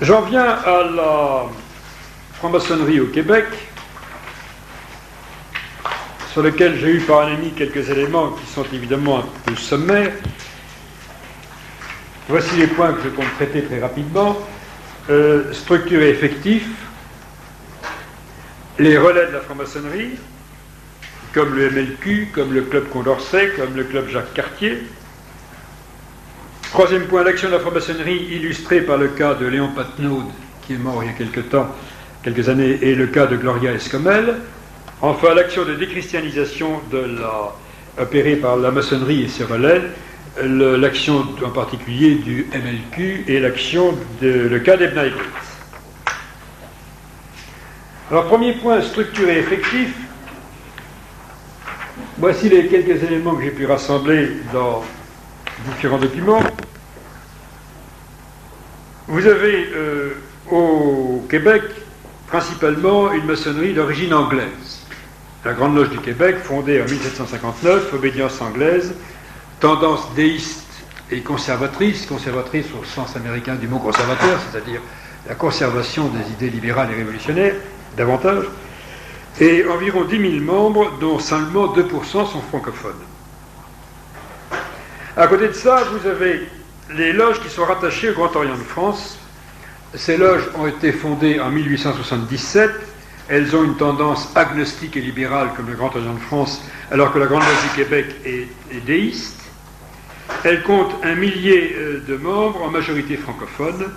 J'en viens à la franc-maçonnerie au Québec, sur lequel j'ai eu par un ami quelques éléments qui sont évidemment un peu sommaires. Voici les points que je compte traiter très rapidement. Structure et effectif, les relais de la franc-maçonnerie, comme le MLQ, comme le club Condorcet, comme le club Jacques Cartier. Troisième point, l'action de la franc-maçonnerie illustrée par le cas de Léon Patnaud, qui est mort il y a quelques années, et le cas de Gloria Escomel. Enfin, l'action de déchristianisation opérée par la maçonnerie et ses relais, l'action en particulier du MLQ et le cas d'Ebn Ibris. Alors, premier point, structure et effectif. Voici les quelques éléments que j'ai pu rassembler dans différents documents. Vous avez au Québec principalement une maçonnerie d'origine anglaise. La Grande Loge du Québec, fondée en 1759, obédience anglaise, tendance déiste et conservatrice au sens américain du mot conservateur, c'est-à-dire la conservation des idées libérales et révolutionnaires, davantage, et environ 10 000 membres, dont seulement 2% sont francophones. À côté de ça, vous avez les loges qui sont rattachées au Grand Orient de France. Ces loges ont été fondées en 1877. Elles ont une tendance agnostique et libérale comme le Grand Orient de France, alors que la Grande Loge du Québec est déiste. Elles comptent 1 millier de membres, en majorité francophones,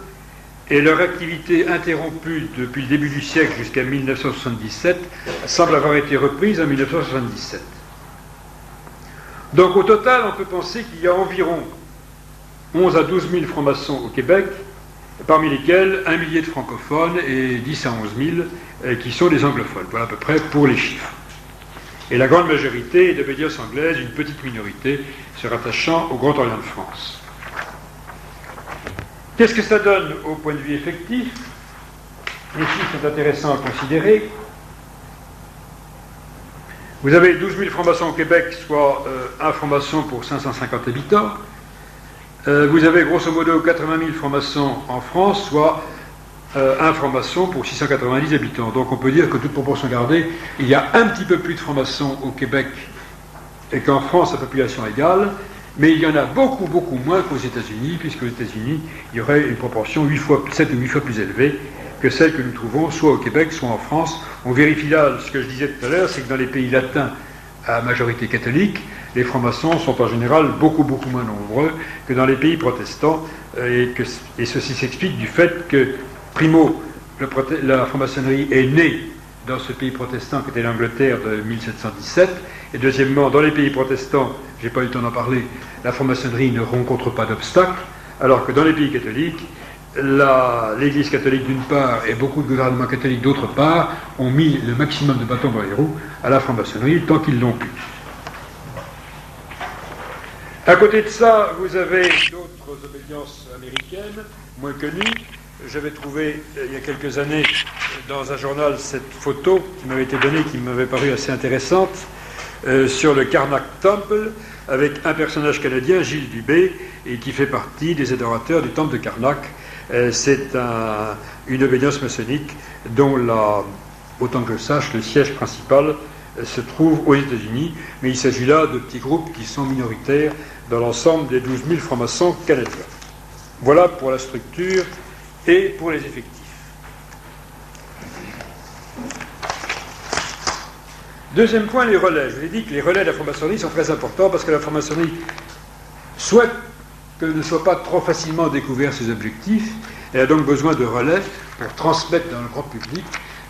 et leur activité interrompue depuis le début du siècle jusqu'à 1977 semble avoir été reprise en 1977. Donc au total, on peut penser qu'il y a environ 11 à 12 000 francs-maçons au Québec, parmi lesquels 1 millier de francophones et 10 à 11 000 qui sont des anglophones. Voilà à peu près pour les chiffres. Et la grande majorité est d'obédience anglaise, une petite minorité se rattachant au Grand Orient de France. Qu'est-ce que ça donne au point de vue effectif? Les chiffres sont intéressants à considérer. Vous avez 12 000 francs-maçons au Québec, soit un franc-maçon pour 550 habitants. Vous avez grosso modo 80 000 francs-maçons en France, soit un franc-maçon pour 690 habitants. Donc on peut dire que toute proportion gardée, il y a un petit peu plus de francs-maçons au Québec et qu'en France à population égale, mais il y en a beaucoup, beaucoup moins qu'aux États-Unis, puisqu'aux États-Unis, il y aurait une proportion 7 ou 8 fois plus élevée que celle que nous trouvons soit au Québec, soit en France. On vérifie là, ce que je disais tout à l'heure, c'est que dans les pays latins à majorité catholique, les francs-maçons sont en général beaucoup, beaucoup moins nombreux que dans les pays protestants, et ceci s'explique du fait que, primo, la franc-maçonnerie est née dans ce pays protestant qui était l'Angleterre de 1717, et deuxièmement, dans les pays protestants, je n'ai pas eu le temps d'en parler, la franc-maçonnerie ne rencontre pas d'obstacles, alors que dans les pays catholiques, l'Église catholique d'une part et beaucoup de gouvernements catholiques d'autre part ont mis le maximum de bâtons dans les roues à la franc-maçonnerie tant qu'ils l'ont pu. À côté de ça, vous avez d'autres obédiences américaines, moins connues. J'avais trouvé il y a quelques années dans un journal cette photo qui m'avait été donnée, qui m'avait paru assez intéressante, sur le Karnak Temple, avec un personnage canadien, Gilles Dubé, et qui fait partie des adorateurs du temple de Karnak. C'est une obédience maçonnique dont, autant que je sache, le siège principal se trouve aux États-Unis, mais il s'agit là de petits groupes qui sont minoritaires dans l'ensemble des 12 000 francs-maçons canadiens. Voilà pour la structure et pour les effectifs. Deuxième point, les relais. Je vous ai dit que les relais de la franc-maçonnerie sont très importants parce que la franc-maçonnerie souhaite que ne soient pas trop facilement découverts ses objectifs. Elle a donc besoin de relais pour transmettre dans le grand public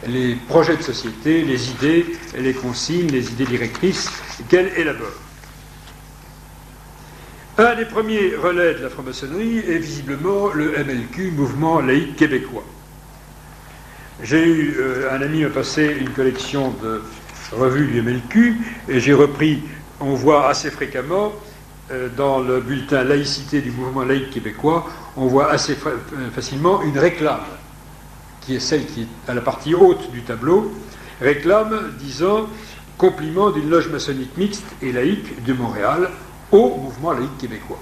les projets de société, les idées, les consignes, les idées directrices qu'elle élabore. Un des premiers relais de la franc-maçonnerie est visiblement le MLQ, Mouvement laïque québécois. J'ai eu un ami m'a passé une collection de revues du MLQ et j'ai repris, on voit assez fréquemment dans le bulletin laïcité du Mouvement laïque québécois, on voit assez facilement une réclame, qui est celle qui est à la partie haute du tableau, réclame disant compliment d'une loge maçonnique mixte et laïque de Montréal au Mouvement laïque québécois.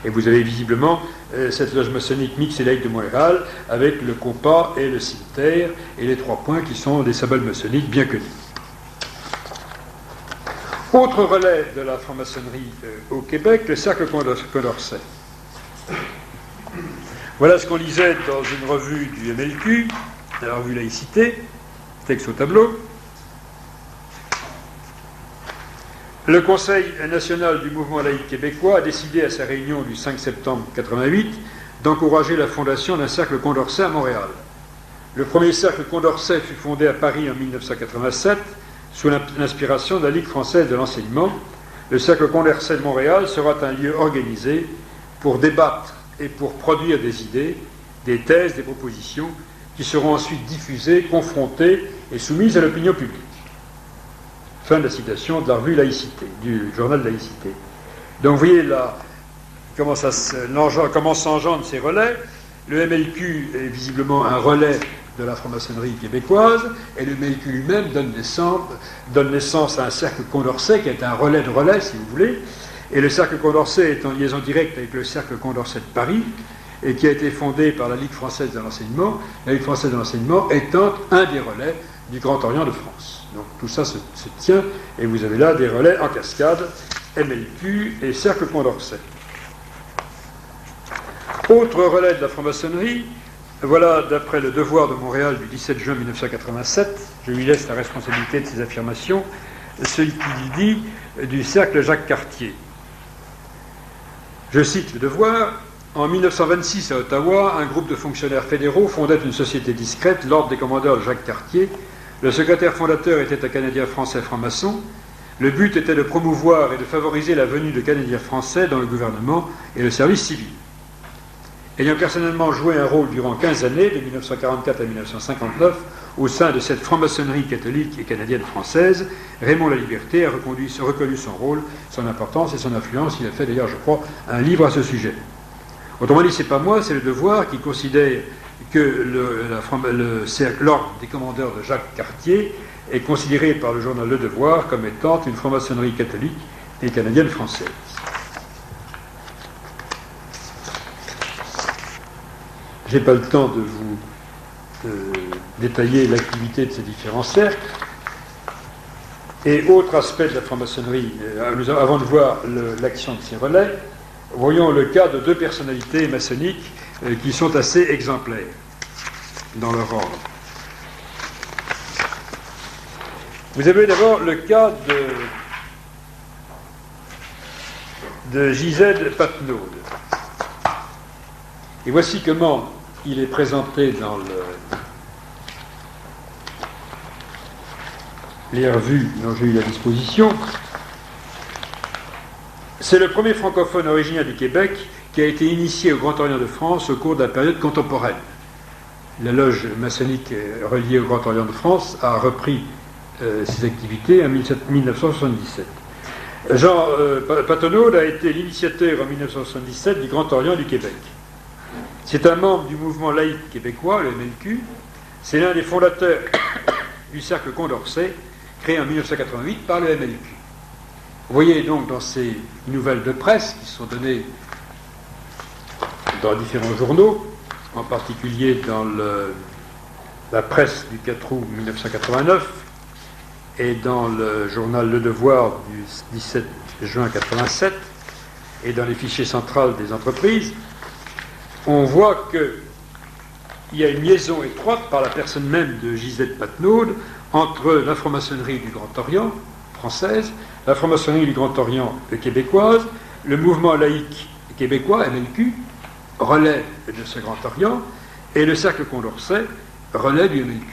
Et vous avez visiblement cette loge maçonnique mixte et laïque de Montréal, avec le compas et le cimetière, et les 3 points qui sont des symboles maçonniques bien connus. Autre relais de la franc-maçonnerie au Québec, le cercle Condorcet. Voilà ce qu'on lisait dans une revue du MLQ, la revue Laïcité, texte au tableau. Le Conseil national du mouvement laïque québécois a décidé à sa réunion du 5 septembre 1988 d'encourager la fondation d'un cercle Condorcet à Montréal. Le premier cercle Condorcet fut fondé à Paris en 1987 sous l'inspiration de la Ligue française de l'enseignement. Le cercle Condorcet de Montréal sera un lieu organisé pour débattre et pour produire des idées, des thèses, des propositions qui seront ensuite diffusées, confrontées et soumises à l'opinion publique. Fin de la citation de la revue Laïcité, du journal Laïcité. Donc vous voyez là comment s'engendrent ces relais. Le MLQ est visiblement un relais de la franc-maçonnerie québécoise, et le MLQ lui-même donne naissance à un cercle Condorcet qui est un relais de relais, si vous voulez. Et le cercle Condorcet est en liaison directe avec le cercle Condorcet de Paris, et qui a été fondé par la Ligue française de l'enseignement, la Ligue française de l'enseignement étant un des relais du Grand Orient de France. Donc tout ça se tient, et vous avez là des relais en cascade, MLQ et cercle Condorcet. Autre relais de la franc-maçonnerie, voilà, d'après le Devoir de Montréal du 17 juin 1987, je lui laisse la responsabilité de ses affirmations, ce qu'il dit du cercle Jacques Cartier. Je cite le Devoir. En 1926, à Ottawa, un groupe de fonctionnaires fédéraux fondait une société discrète, l'Ordre des commandeurs de Jacques Cartier. Le secrétaire fondateur était un Canadien français franc-maçon. Le but était de promouvoir et de favoriser la venue de Canadiens français dans le gouvernement et le service civil. Ayant personnellement joué un rôle durant 15 années, de 1944 à 1959, au sein de cette franc-maçonnerie catholique et canadienne-française, Raymond Laliberté a reconnu son rôle, son importance et son influence. Il a fait d'ailleurs, je crois, un livre à ce sujet. Autrement dit, c'est pas moi, c'est le Devoir qui considère que l'ordre des commandeurs de Jacques Cartier est considéré par le journal Le Devoir comme étant une franc-maçonnerie catholique et canadienne-française. Je n'ai pas le temps de vous détailler l'activité de ces différents cercles. Et autre aspect de la franc-maçonnerie, avant de voir l'action de ces relais, voyons le cas de 2 personnalités maçonniques qui sont assez exemplaires dans leur ordre. Vous avez d'abord le cas de J.Z. Patnaud. Et voici comment il est présenté dans les revues dont j'ai eu la disposition. C'est le premier francophone originaire du Québec qui a été initié au Grand Orient de France au cours de la période contemporaine. La loge maçonnique reliée au Grand Orient de France a repris ses activités en 1977. Jean Patnaud a été l'initiateur en 1977 du Grand Orient du Québec. C'est un membre du mouvement laïque québécois, le MLQ. C'est l'un des fondateurs du cercle Condorcet, créé en 1988 par le MLQ. Vous voyez donc dans ces nouvelles de presse qui sont données dans différents journaux, en particulier dans la presse du 4 août 1989 et dans le journal Le Devoir du 17 juin 1987 et dans les fichiers centrales des entreprises, on voit qu'il y a une liaison étroite par la personne même de J.Z. Patnaud entre la franc-maçonnerie du Grand Orient française, la franc-maçonnerie du Grand Orient québécoise, le mouvement laïque québécois, MLQ, relais de ce Grand Orient, et le cercle Condorcet, relais du MLQ,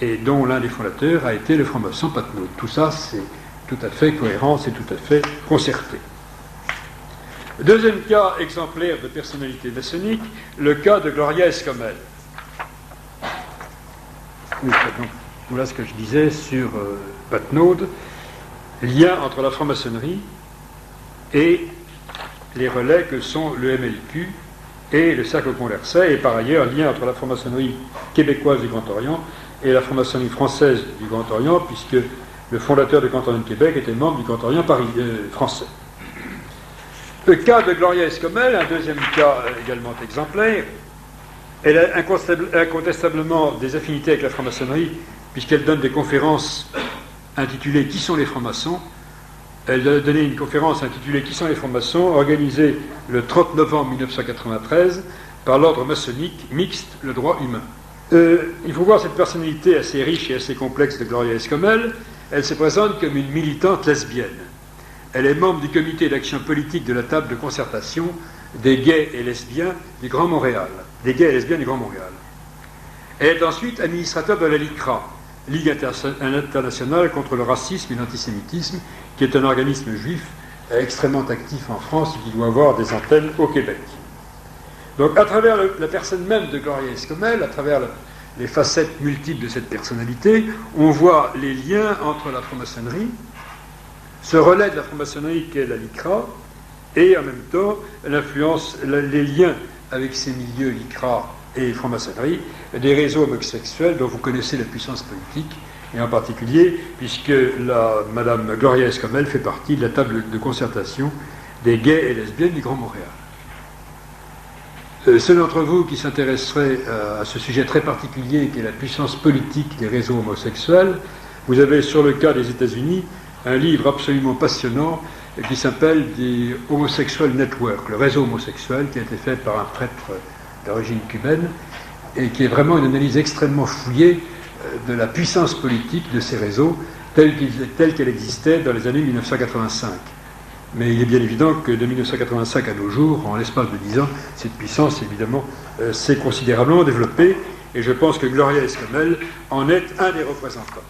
et dont l'un des fondateurs a été le franc-maçon Patnaud. Tout ça, c'est tout à fait cohérent, c'est tout à fait concerté. Deuxième cas exemplaire de personnalité maçonnique, le cas de Gloria Escomel. Oui, donc, voilà ce que je disais sur Patnaud, lien entre la franc-maçonnerie et les relais que sont le MLQ et le cercle Condorcet, et par ailleurs lien entre la franc-maçonnerie québécoise du Grand Orient et la franc-maçonnerie française du Grand Orient, puisque le fondateur du Grand Orient de Québec était membre du Grand Orient français. Le cas de Gloria Escomel, un deuxième cas également exemplaire. Elle a incontestablement des affinités avec la franc-maçonnerie, puisqu'elle donne des conférences intitulées « Qui sont les francs-maçons ?» Elle a donné une conférence intitulée « Qui sont les francs-maçons ?» organisée le 30 novembre 1993 par l'ordre maçonnique mixte Le Droit Humain. Il faut voir cette personnalité assez riche et assez complexe de Gloria Escomel. Elle se présente comme une militante lesbienne. Elle est membre du comité d'action politique de la table de concertation des gays et lesbiens du Grand Montréal. Elle est ensuite administrateur de la LICRA, Ligue internationale contre le racisme et l'antisémitisme, qui est un organisme juif extrêmement actif en France et qui doit avoir des antennes au Québec. Donc, à travers la personne même de Gloria Escomel, à travers les facettes multiples de cette personnalité, on voit les liens entre la franc-maçonnerie, ce relais de la franc-maçonnerie qu'est la LICRA, et en même temps l'influence, les liens avec ces milieux LICRA et franc-maçonnerie, des réseaux homosexuels dont vous connaissez la puissance politique, et en particulier puisque Madame Gloria Escomel fait partie de la table de concertation des gays et lesbiennes du Grand Montréal. Ceux d'entre vous qui s'intéresseraient à ce sujet très particulier qui est la puissance politique des réseaux homosexuels, vous avez sur le cas des États-Unis un livre absolument passionnant qui s'appelle The Homosexual Network, le réseau homosexuel, qui a été fait par un prêtre d'origine cubaine et qui est vraiment une analyse extrêmement fouillée de la puissance politique de ces réseaux telle qu'elle existait dans les années 1985. Mais il est bien évident que de 1985 à nos jours, en l'espace de 10 ans, cette puissance, évidemment, s'est considérablement développée, et je pense que Gloria Escomel en est un des représentants.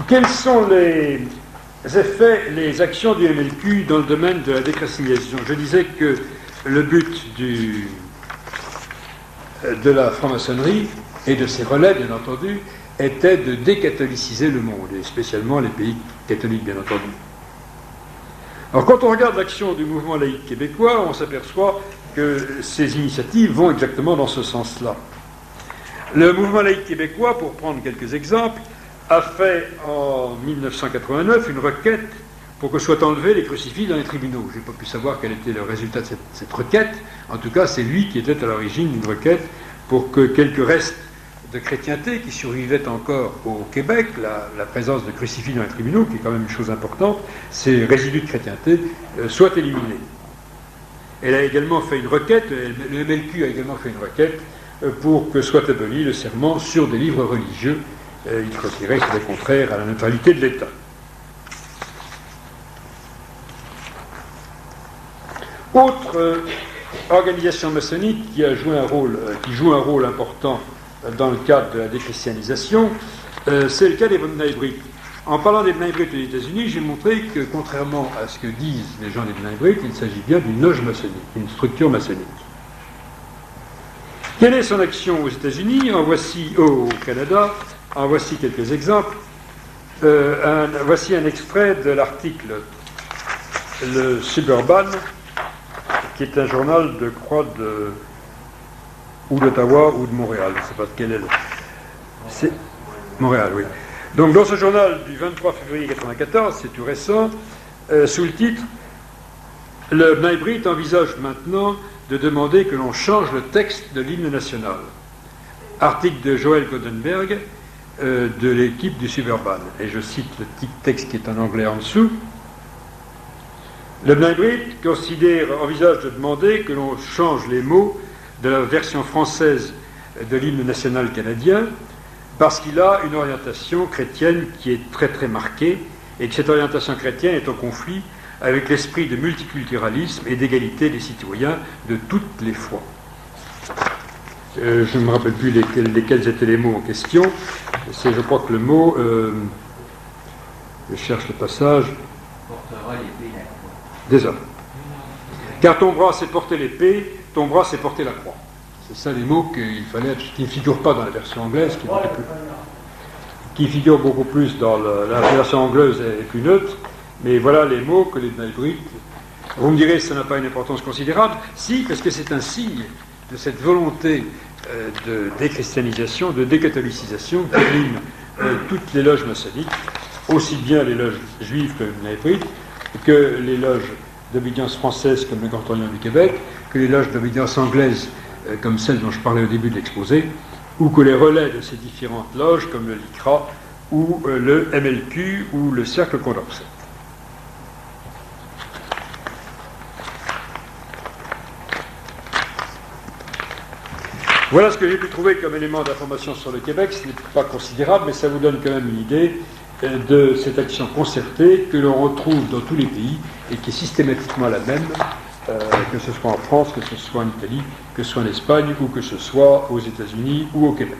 Quels sont les effets, les actions du MLQ dans le domaine de la déchristianisation? Je disais que le but de la franc-maçonnerie et de ses relais, bien entendu, était de décatholiciser le monde, et spécialement les pays catholiques, bien entendu. Alors, quand on regarde l'action du mouvement laïque québécois, on s'aperçoit que ces initiatives vont exactement dans ce sens-là. Le mouvement laïque québécois, pour prendre quelques exemples, a fait en 1989 une requête pour que soient enlevés les crucifix dans les tribunaux. Je n'ai pas pu savoir quel était le résultat de cette requête. En tout cas, c'est lui qui était à l'origine d'une requête pour que quelques restes de chrétienté qui survivaient encore au Québec, la présence de crucifix dans les tribunaux, qui est quand même une chose importante, ces résidus de chrétienté soient éliminés. Elle a également fait une requête, le MLQ a également fait une requête pour que soit aboli le serment sur des livres religieux. Il considérait que c'était contraire à la neutralité de l'État. Autre organisation maçonnique qui joue un rôle important dans le cadre de la déchristianisation, c'est le cas des B'nai B'rith. En parlant des B'nai B'rith aux États-Unis, j'ai montré que, contrairement à ce que disent les gens des B'nai B'rith, il s'agit bien d'une loge maçonnique, une structure maçonnique. Quelle est son action aux États-Unis? Au Canada, en voici quelques exemples. Voici un extrait de l'article Le Suburban, qui est un journal de ou d'Ottawa ou de Montréal, je ne sais pas de quel est c'est Montréal, oui. Donc dans ce journal du 23 février 1994, c'est tout récent, sous le titre « Le B'nai B'rith envisage maintenant de demander que l'on change le texte de l'hymne national ». Article de Joël Goldenberg de l'équipe du Suburban. Et je cite le petit texte qui est en anglais en dessous. Le B'nai B'rith envisage de demander que l'on change les mots de la version française de l'hymne national canadien parce qu'il a une orientation chrétienne qui est très très marquée et que cette orientation chrétienne est en conflit avec l'esprit de multiculturalisme et d'égalité des citoyens de toutes les foi. Je ne me rappelle plus lesquels étaient les mots en question. Je crois que le mot, je cherche le passage. Portera l'épée et la croix. Désolé. Car ton bras c'est porter l'épée, ton bras c'est porter la croix. C'est ça les mots qui ne figurent pas dans la version anglaise, qui figurent beaucoup plus dans la version anglaise est plus neutre. Mais voilà les mots que les B'nai B'rith. Vous me direz, ça n'a pas une importance considérable. Si, parce que c'est un signe de cette volonté de déchristianisation, de décatholicisation toutes les loges maçonniques, aussi bien les loges juives comme l'hébride, que les loges d'obédience française comme le Grand Orient du Québec, que les loges d'obédience anglaise comme celle dont je parlais au début de l'exposé, ou que les relais de ces différentes loges comme le LICRA ou le MLQ ou le Cercle Condorcet. Voilà ce que j'ai pu trouver comme élément d'information sur le Québec. Ce n'est pas considérable, mais ça vous donne quand même une idée de cette action concertée que l'on retrouve dans tous les pays et qui est systématiquement la même, que ce soit en France, que ce soit en Italie, que ce soit en Espagne ou que ce soit aux États-Unis ou au Québec.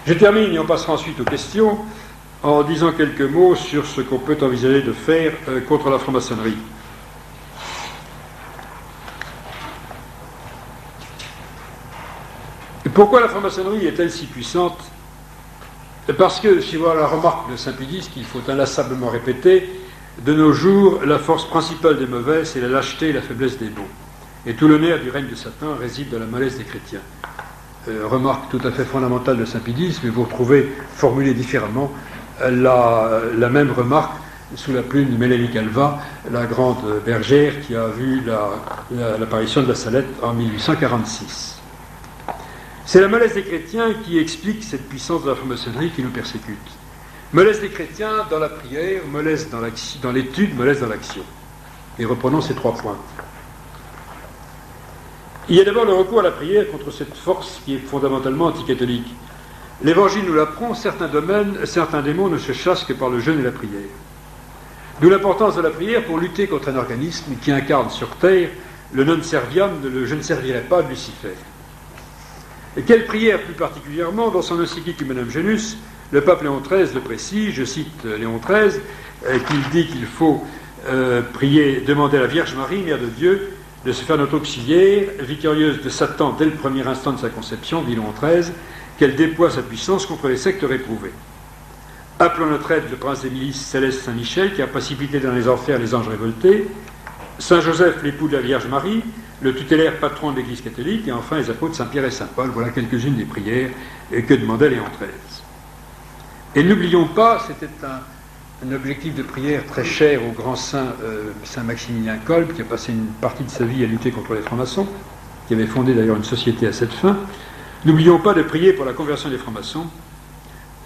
Je termine et on passera ensuite aux questions en disant quelques mots sur ce qu'on peut envisager de faire contre la franc-maçonnerie. Pourquoi la franc-maçonnerie est-elle si puissante? Parce que, si vous voyez la remarque de Saint-Pédis qu'il faut inlassablement répéter, de nos jours, la force principale des mauvais, c'est la lâcheté et la faiblesse des bons. Et tout le nerf du règne de Satan réside dans la mollesse des chrétiens. Remarque tout à fait fondamentale de Saint-Pédis, mais vous retrouvez, formulée différemment, la même remarque sous la plume de Mélanie Calvat, la grande bergère qui a vu l'apparition de la Salette en 1846. C'est la mollesse des chrétiens qui explique cette puissance de la franc-maçonnerie qui nous persécute. Mollesse des chrétiens dans la prière, mollesse dans l'étude, mollesse dans l'action. Et reprenons ces 3 points. Il y a d'abord le recours à la prière contre cette force qui est fondamentalement anticatholique. L'Évangile nous l'apprend, certains domaines, certains démons ne se chassent que par le jeûne et la prière. D'où l'importance de la prière pour lutter contre un organisme qui incarne sur terre le non serviam, le je ne servirai pas de Lucifer. Et quelle prière plus particulièrement? Dans son encyclique Humanum Genus, le pape Léon XIII le précise, je cite Léon XIII, qu'il dit qu'il faut prier, demander à la Vierge Marie, Mère de Dieu, de se faire notre auxiliaire, victorieuse de Satan dès le premier instant de sa conception, dit Léon XIII, qu'elle déploie sa puissance contre les sectes réprouvées. Appelons notre aide le prince des milices Céleste Saint-Michel, qui a précipité dans les enfers les anges révoltés, Saint Joseph, l'époux de la Vierge Marie, le tutélaire patron de l'Église catholique, et enfin les apôtres Saint-Pierre et Saint-Paul. Voilà quelques-unes des prières que demandait Léon XIII. Et n'oublions pas, c'était un objectif de prière très cher au grand saint Saint Maximilien Kolb, qui a passé une partie de sa vie à lutter contre les francs-maçons, qui avait fondé d'ailleurs une société à cette fin. N'oublions pas de prier pour la conversion des francs-maçons.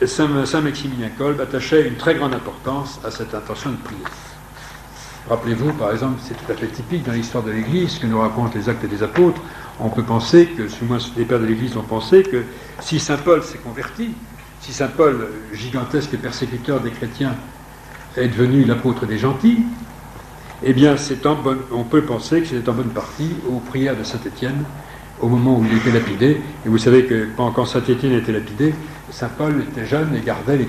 Saint Maximilien Kolb attachait une très grande importance à cette intention de prière. Rappelez-vous, par exemple, c'est tout à fait typique dans l'histoire de l'Église, que nous racontent les Actes des Apôtres. On peut penser que, du moins les pères de l'Église ont pensé, que si Saint Paul s'est converti, si Saint Paul, gigantesque persécuteur des chrétiens, est devenu l'apôtre des gentils, eh bien, on peut penser que c'était en bonne partie aux prières de Saint Étienne, au moment où il était lapidé. Et vous savez que quand Saint Étienne était lapidé, Saint Paul était jeune et gardait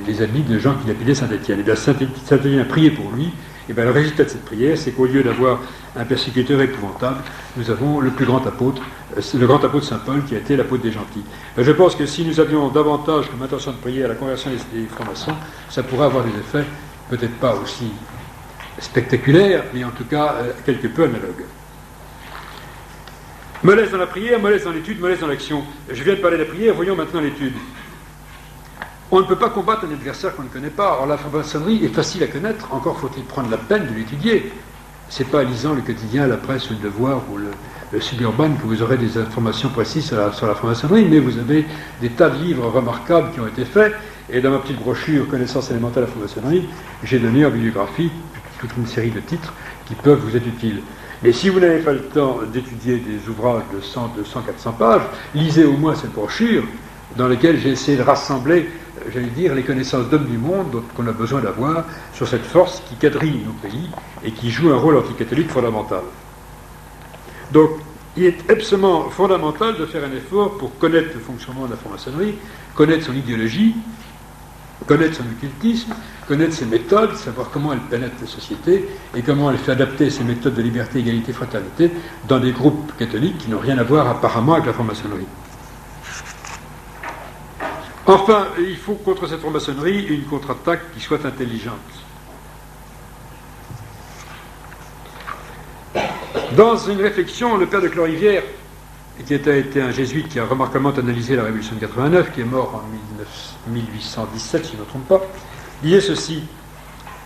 les habits de gens qui lapidaient Saint Étienne. Et bien, Saint Étienne a prié pour lui. Et bien, le résultat de cette prière, c'est qu'au lieu d'avoir un persécuteur épouvantable, nous avons le plus grand apôtre, le grand apôtre Saint Paul, qui a été l'apôtre des gentils. Je pense que si nous avions davantage comme intention de prier à la conversion des francs-maçons, ça pourrait avoir des effets, peut-être pas aussi spectaculaires, mais en tout cas quelque peu analogues. Mollesse dans la prière, mollesse dans l'étude, mollesse dans l'action. Je viens de parler de la prière, voyons maintenant l'étude. On ne peut pas combattre un adversaire qu'on ne connaît pas. Or, la franc-maçonnerie est facile à connaître, encore faut-il prendre la peine de l'étudier. Ce n'est pas en lisant le quotidien, la presse, le devoir ou le suburban que vous aurez des informations précises sur la franc-maçonnerie, mais vous avez des tas de livres remarquables qui ont été faits, et dans ma petite brochure « Connaissance élémentaire de la franc-maçonnerie », j'ai donné en bibliographie toute une série de titres qui peuvent vous être utiles. Mais si vous n'avez pas le temps d'étudier des ouvrages de 100, 200, 400 pages, lisez au moins cette brochure dans laquelle j'ai essayé de rassembler, j'allais dire, les connaissances d'hommes du monde qu'on a besoin d'avoir sur cette force qui quadrille nos pays et qui joue un rôle anticatholique fondamental. Donc, il est absolument fondamental de faire un effort pour connaître le fonctionnement de la franc-maçonnerie, connaître son idéologie, connaître son occultisme, connaître ses méthodes, savoir comment elle pénètre la société et comment elle fait adapter ses méthodes de liberté, égalité, fraternité dans des groupes catholiques qui n'ont rien à voir apparemment avec la franc-maçonnerie. Enfin, il faut contre cette franc-maçonnerie une contre-attaque qui soit intelligente. Dans une réflexion, le père de Clorivière qui a été un jésuite qui a remarquablement analysé la Révolution de 89, qui est mort en 1817, si je ne me trompe pas, disait ceci: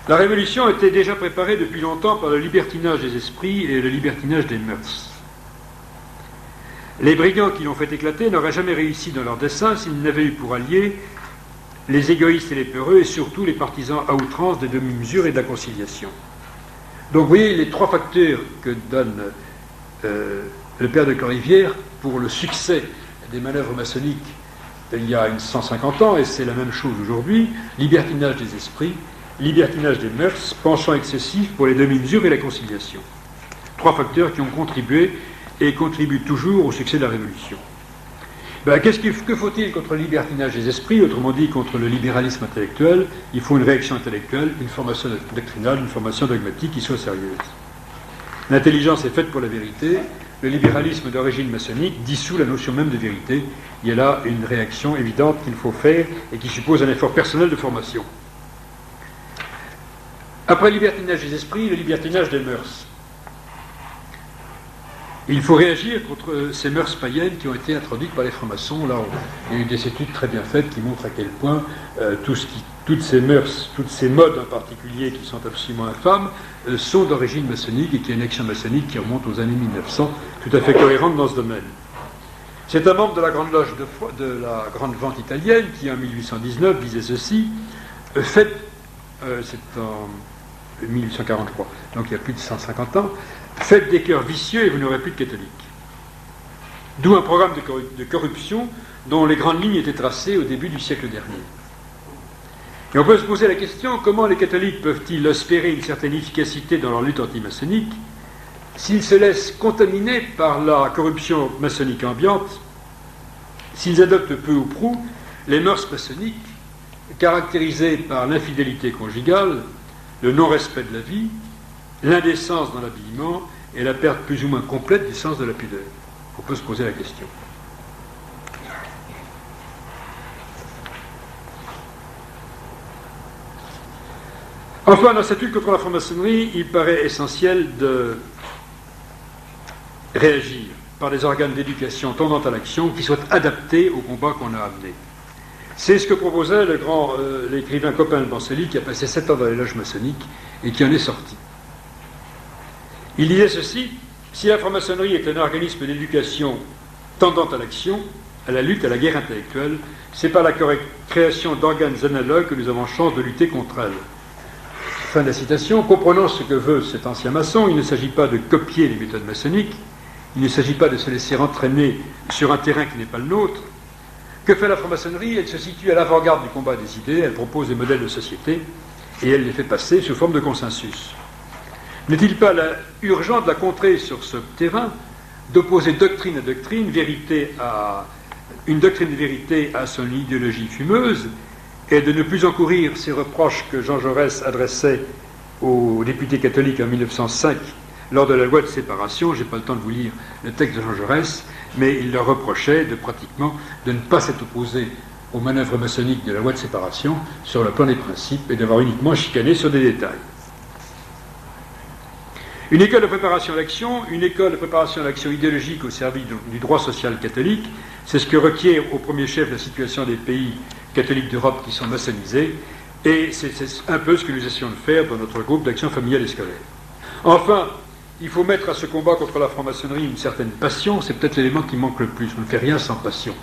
la Révolution était déjà préparée depuis longtemps par le libertinage des esprits et le libertinage des mœurs. Les brigands qui l'ont fait éclater n'auraient jamais réussi dans leur dessein s'ils n'avaient eu pour alliés les égoïstes et les peureux, et surtout les partisans à outrance des demi-mesures et de la conciliation. Donc vous voyez les trois facteurs que donne le père de Corrivière pour le succès des manœuvres maçonniques il y a 150 ans, et c'est la même chose aujourd'hui: libertinage des esprits, libertinage des mœurs, penchant excessif pour les demi-mesures et la conciliation. Trois facteurs qui ont contribué et contribuent toujours au succès de la Révolution. Que faut-il contre le libertinage des esprits, autrement dit contre le libéralisme intellectuel? Il faut une réaction intellectuelle, une formation doctrinale, une formation dogmatique qui soit sérieuse. L'intelligence est faite pour la vérité. Le libéralisme d'origine maçonnique dissout la notion même de vérité. Il y a là une réaction évidente qu'il faut faire et qui suppose un effort personnel de formation. Après le libertinage des esprits, le libertinage des mœurs. Il faut réagir contre ces mœurs païennes qui ont été introduites par les francs-maçons. Là, il y a eu des études très bien faites qui montrent à quel point toutes ces mœurs, toutes ces modes en particulier qui sont absolument infâmes, sont d'origine maçonnique, et qu'il y a une action maçonnique qui remonte aux années 1900, tout à fait cohérente dans ce domaine. C'est un membre de la Grande Loge de la Grande Vente italienne qui, en 1819, disait ceci: c'est en 1843, donc il y a plus de 150 ans, faites des cœurs vicieux et vous n'aurez plus de catholiques. D'où un programme de corruption dont les grandes lignes étaient tracées au début du siècle dernier. Et on peut se poser la question: comment les catholiques peuvent-ils espérer une certaine efficacité dans leur lutte anti-maçonnique s'ils se laissent contaminer par la corruption maçonnique ambiante, s'ils adoptent peu ou prou les mœurs maçonniques caractérisées par l'infidélité conjugale, le non-respect de la vie, l'indécence dans l'habillement et la perte plus ou moins complète du sens de la pudeur? On peut se poser la question. Enfin, dans cette lutte contre la franc-maçonnerie, il paraît essentiel de réagir par des organes d'éducation tendant à l'action qui soient adaptés au combat qu'on a amené. C'est ce que proposait l'écrivain Copain Bancelli, qui a passé 7 ans dans les loges maçonniques et qui en est sorti. Il disait ceci: si la franc-maçonnerie est un organisme d'éducation tendant à l'action, à la lutte, à la guerre intellectuelle, c'est par la création d'organes analogues que nous avons chance de lutter contre elle. Fin de la citation. Comprenant ce que veut cet ancien maçon, il ne s'agit pas de copier les méthodes maçonniques, il ne s'agit pas de se laisser entraîner sur un terrain qui n'est pas le nôtre. Que fait la franc-maçonnerie? Elle se situe à l'avant-garde du combat des idées, elle propose des modèles de société et elle les fait passer sous forme de consensus. N'est-il pas urgent de la contrer sur ce terrain, d'opposer doctrine à doctrine, une doctrine de vérité à son idéologie fumeuse, et de ne plus encourir ces reproches que Jean Jaurès adressait aux députés catholiques en 1905 lors de la loi de séparation? Je n'ai pas le temps de vous lire le texte de Jean Jaurès, mais il leur reprochait de ne pas s'être opposé aux manœuvres maçonniques de la loi de séparation sur le plan des principes et d'avoir uniquement chicané sur des détails. Une école de préparation à l'action, une école de préparation à l'action idéologique au service du droit social catholique, c'est ce que requiert au premier chef la situation des pays catholiques d'Europe qui sont maçonnisés, et c'est un peu ce que nous essayons de faire dans notre groupe d'action familiale et scolaire. Enfin, il faut mettre à ce combat contre la franc-maçonnerie une certaine passion, c'est peut-être l'élément qui manque le plus, on ne fait rien sans passion.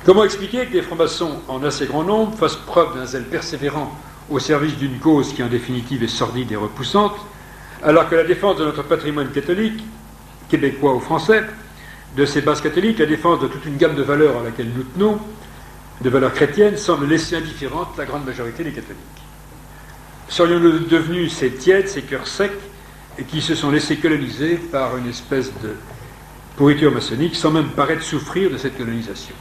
Comment expliquer que des francs-maçons en assez grand nombre fassent preuve d'un zèle persévérant au service d'une cause qui en définitive est sordide et repoussante, alors que la défense de notre patrimoine catholique, québécois ou français, de ces bases catholiques, la défense de toute une gamme de valeurs à laquelle nous tenons, de valeurs chrétiennes, semble laisser indifférente la grande majorité des catholiques. Serions-nous devenus ces tièdes, ces cœurs secs, et qui se sont laissés coloniser par une espèce de pourriture maçonnique, sans même paraître souffrir de cette colonisation?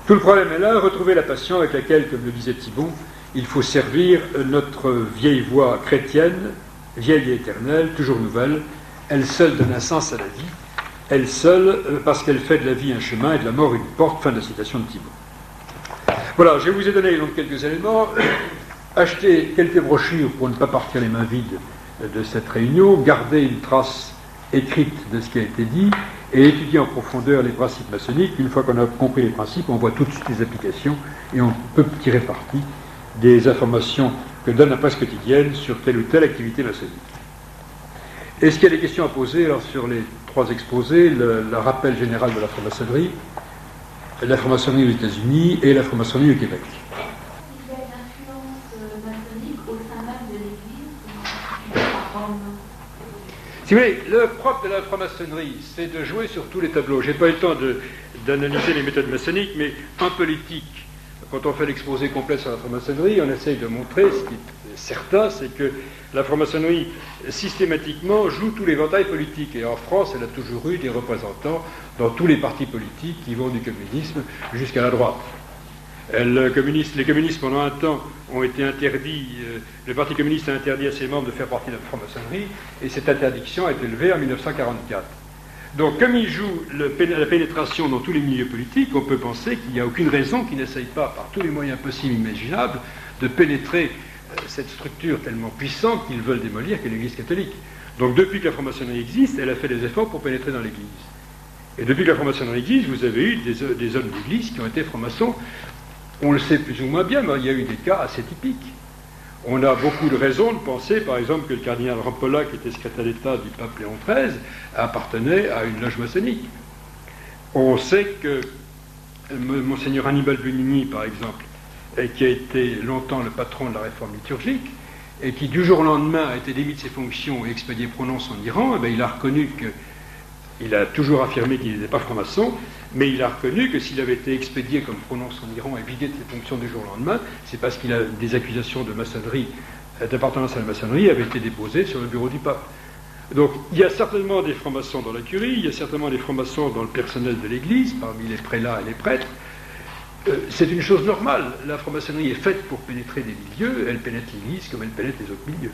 Tout le problème est là, retrouver la passion avec laquelle, comme le disait Thibon, il faut servir notre vieille voie chrétienne, vieille et éternelle, toujours nouvelle. Elle seule donne un sens à la vie, elle seule, parce qu'elle fait de la vie un chemin et de la mort une porte. Fin de la citation de Thibon. Voilà, je vous ai donné donc quelques éléments. Achetez quelques brochures pour ne pas partir les mains vides de cette réunion, gardez une trace écrite de ce qui a été dit, et étudier en profondeur les principes maçonniques. Une fois qu'on a compris les principes, on voit tout de suite les applications et on peut tirer parti des informations que donne la presse quotidienne sur telle ou telle activité maçonnique. Est-ce qu'il y a des questions à poser? Alors, sur les trois exposés, le rappel général de la franc-maçonnerie, la franc-maçonnerie aux États-Unis et la franc-maçonnerie au Québec. Il y a une influence maçonnique au sein même de l'Église, par Rome. Si vous voulez, le propre de la franc-maçonnerie, c'est de jouer sur tous les tableaux. Je n'ai pas eu le temps d'analyser les méthodes maçonniques, mais en politique, quand on fait l'exposé complet sur la franc-maçonnerie, on essaye de montrer, ce qui est certain, c'est que la franc-maçonnerie, systématiquement, joue tous les éventails politiques. Et en France, elle a toujours eu des représentants dans tous les partis politiques qui vont du communisme jusqu'à la droite. Les communistes, pendant un temps, ont été interdits, le Parti communiste a interdit à ses membres de faire partie de la franc-maçonnerie, et cette interdiction a été levée en 1944. Donc, comme il joue la pénétration dans tous les milieux politiques, on peut penser qu'il n'y a aucune raison qu'ils n'essayent pas, par tous les moyens possibles et imaginables, de pénétrer cette structure tellement puissante qu'ils veulent démolir, qu'est l'Église catholique. Donc, depuis que la franc-maçonnerie existe, elle a fait des efforts pour pénétrer dans l'Église. Et depuis que la franc-maçonnerie existe, vous avez eu des hommes d'Église qui ont été francs-maçons. On le sait plus ou moins bien, mais il y a eu des cas assez typiques. On a beaucoup de raisons de penser, par exemple, que le cardinal Rampolla, qui était secrétaire d'État du pape Léon XIII, appartenait à une loge maçonnique. On sait que Monseigneur Annibal Bugnini, par exemple, qui a été longtemps le patron de la réforme liturgique, et qui du jour au lendemain a été démis de ses fonctions et expédié prononce en Iran, il a reconnu que, il a toujours affirmé qu'il n'était pas franc-maçon, mais il a reconnu que s'il avait été expédié comme prononce en Iran et vidé de ses fonctions du jour au lendemain, c'est parce qu'il a des accusations de maçonnerie, d'appartenance à la maçonnerie, avaient été déposées sur le bureau du pape. Donc il y a certainement des francs-maçons dans la curie, il y a certainement des francs-maçons dans le personnel de l'Église, parmi les prélats et les prêtres. C'est une chose normale. La franc-maçonnerie est faite pour pénétrer des milieux, elle pénètre l'Église comme elle pénètre les autres milieux.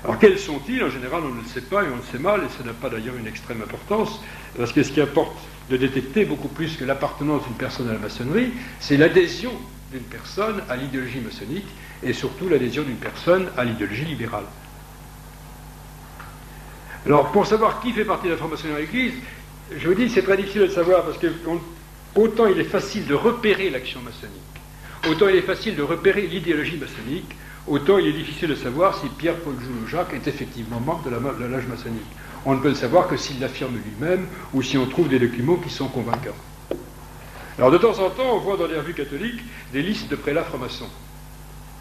Alors quels sont-ils? En général, on ne le sait pas et on le sait mal, et ça n'a pas d'ailleurs une extrême importance, parce que ce qui importe de détecter beaucoup plus que l'appartenance d'une personne à la maçonnerie, c'est l'adhésion d'une personne à l'idéologie maçonnique, et surtout l'adhésion d'une personne à l'idéologie libérale. Alors, pour savoir qui fait partie de la franc-maçonnerie à l'Église, je vous dis, c'est très difficile de le savoir, parce que autant il est facile de repérer l'action maçonnique, autant il est facile de repérer l'idéologie maçonnique, autant il est difficile de savoir si Pierre-Paul Joulo-Jacques est effectivement membre de la loge maçonnique. On ne peut le savoir que s'il l'affirme lui-même, ou si on trouve des documents qui sont convaincants. Alors, de temps en temps, on voit dans les revues catholiques des listes de prélats francs-maçons.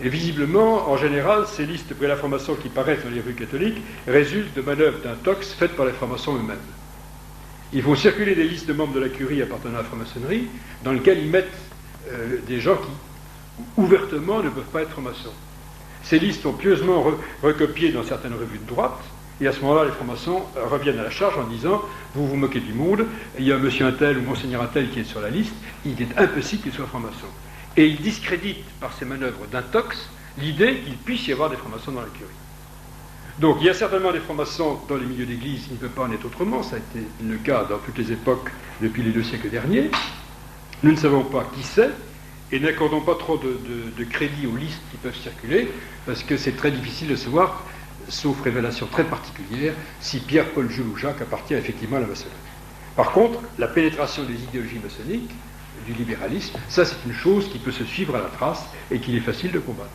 Et visiblement, en général, ces listes de prélats francs-maçons qui paraissent dans les revues catholiques résultent de manœuvres d'intox faites par les francs-maçons eux-mêmes. Ils font circuler des listes de membres de la curie appartenant à la franc-maçonnerie, dans lesquelles ils mettent des gens qui, ouvertement, ne peuvent pas être francs-maçons. Ces listes sont pieusement recopiées dans certaines revues de droite, et à ce moment-là, les francs-maçons reviennent à la charge en disant « Vous vous moquez du monde, il y a monsieur un tel ou monseigneur un tel qui est sur la liste, il est impossible qu'il soit franc-maçon. » Et ils discréditent par ces manœuvres d'intox l'idée qu'il puisse y avoir des francs-maçons dans la curie. Donc il y a certainement des francs-maçons dans les milieux d'église, il ne peut pas en être autrement, ça a été le cas dans toutes les époques depuis les 2 siècles derniers. Nous ne savons pas qui c'est, et n'accordons pas trop de crédit aux listes qui peuvent circuler, parce que c'est très difficile de savoir, sauf révélation très particulière, si Pierre-Paul Joulo-Jacques appartient effectivement à la maçonnerie. Par contre, la pénétration des idéologies maçonniques, du libéralisme, ça c'est une chose qui peut se suivre à la trace et qu'il est facile de combattre.